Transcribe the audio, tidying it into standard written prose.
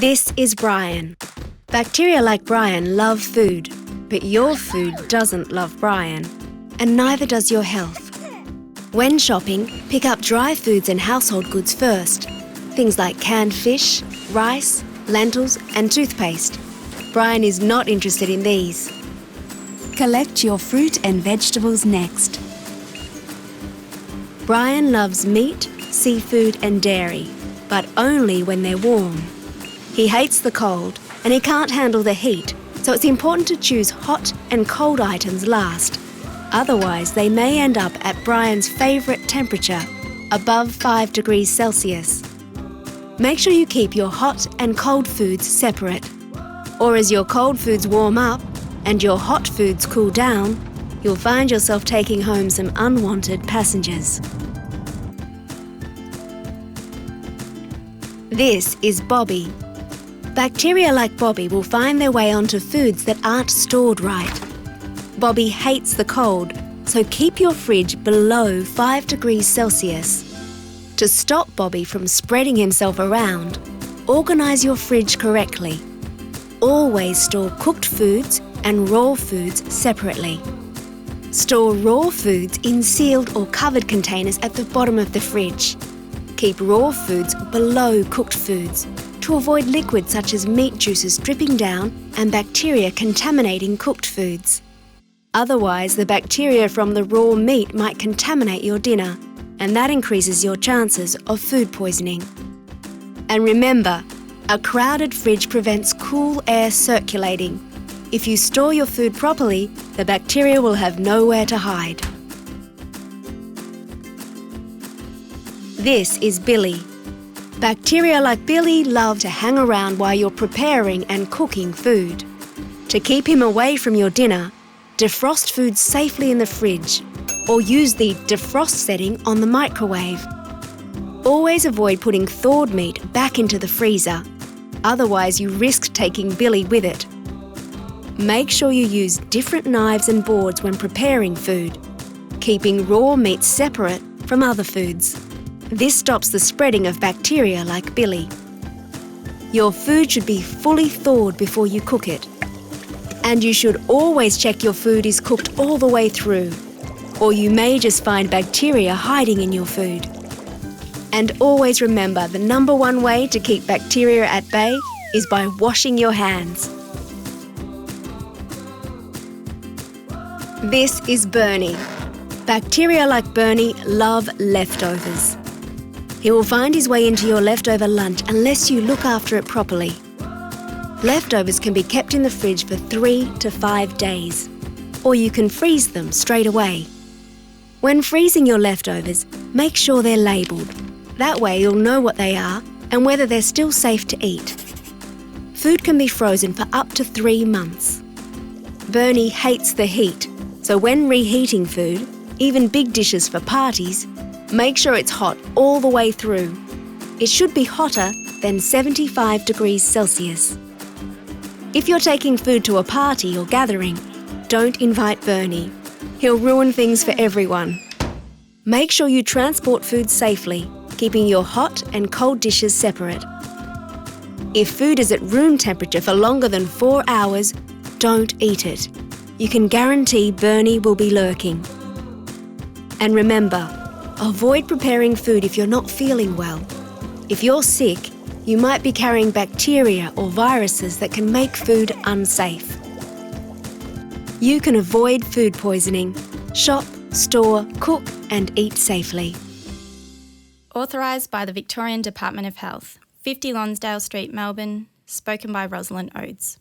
This is Brian. Bacteria like Brian love food, but your food doesn't love Brian, and neither does your health. When shopping, pick up dry foods and household goods first. Things like canned fish, rice, lentils and toothpaste. Brian is not interested in these. Collect your fruit and vegetables next. Brian loves meat, seafood and dairy, but only when they're warm. He hates the cold and he can't handle the heat, so it's important to choose hot and cold items last. Otherwise, they may end up at Brian's favourite temperature, above 5 degrees Celsius. Make sure you keep your hot and cold foods separate. Or as your cold foods warm up and your hot foods cool down, you'll find yourself taking home some unwanted passengers. This is Bobby. Bacteria like Bobby will find their way onto foods that aren't stored right. Bobby hates the cold, so keep your fridge below 5 degrees Celsius. To stop Bobby from spreading himself around, organise your fridge correctly. Always store cooked foods and raw foods separately. Store raw foods in sealed or covered containers at the bottom of the fridge. Keep raw foods below cooked foods to avoid liquids such as meat juices dripping down and bacteria contaminating cooked foods. Otherwise, the bacteria from the raw meat might contaminate your dinner, and that increases your chances of food poisoning. And remember, a crowded fridge prevents cool air circulating. If you store your food properly, the bacteria will have nowhere to hide. This is Billy. Bacteria like Billy love to hang around while you're preparing and cooking food. To keep him away from your dinner, defrost food safely in the fridge or use the defrost setting on the microwave. Always avoid putting thawed meat back into the freezer, otherwise you risk taking Billy with it. Make sure you use different knives and boards when preparing food, keeping raw meat separate from other foods. This stops the spreading of bacteria like Billy. Your food should be fully thawed before you cook it. And you should always check your food is cooked all the way through, or you may just find bacteria hiding in your food. And always remember, the number one way to keep bacteria at bay is by washing your hands. This is Bernie. Bacteria like Bernie love leftovers. He will find his way into your leftover lunch unless you look after it properly. Leftovers can be kept in the fridge for 3 to 5 days, or you can freeze them straight away. When freezing your leftovers, make sure they're labelled. That way you'll know what they are and whether they're still safe to eat. Food can be frozen for up to 3 months. Bernie hates the heat, so when reheating food, even big dishes for parties, make sure it's hot all the way through. It should be hotter than 75 degrees Celsius. If you're taking food to a party or gathering, don't invite Bernie. He'll ruin things for everyone. Make sure you transport food safely, keeping your hot and cold dishes separate. If food is at room temperature for longer than 4 hours, don't eat it. You can guarantee Bernie will be lurking. And remember, avoid preparing food if you're not feeling well. If you're sick, you might be carrying bacteria or viruses that can make food unsafe. You can avoid food poisoning. Shop, store, cook and eat safely. Authorised by the Victorian Department of Health, 50 Lonsdale Street, Melbourne, spoken by Rosalind Oates.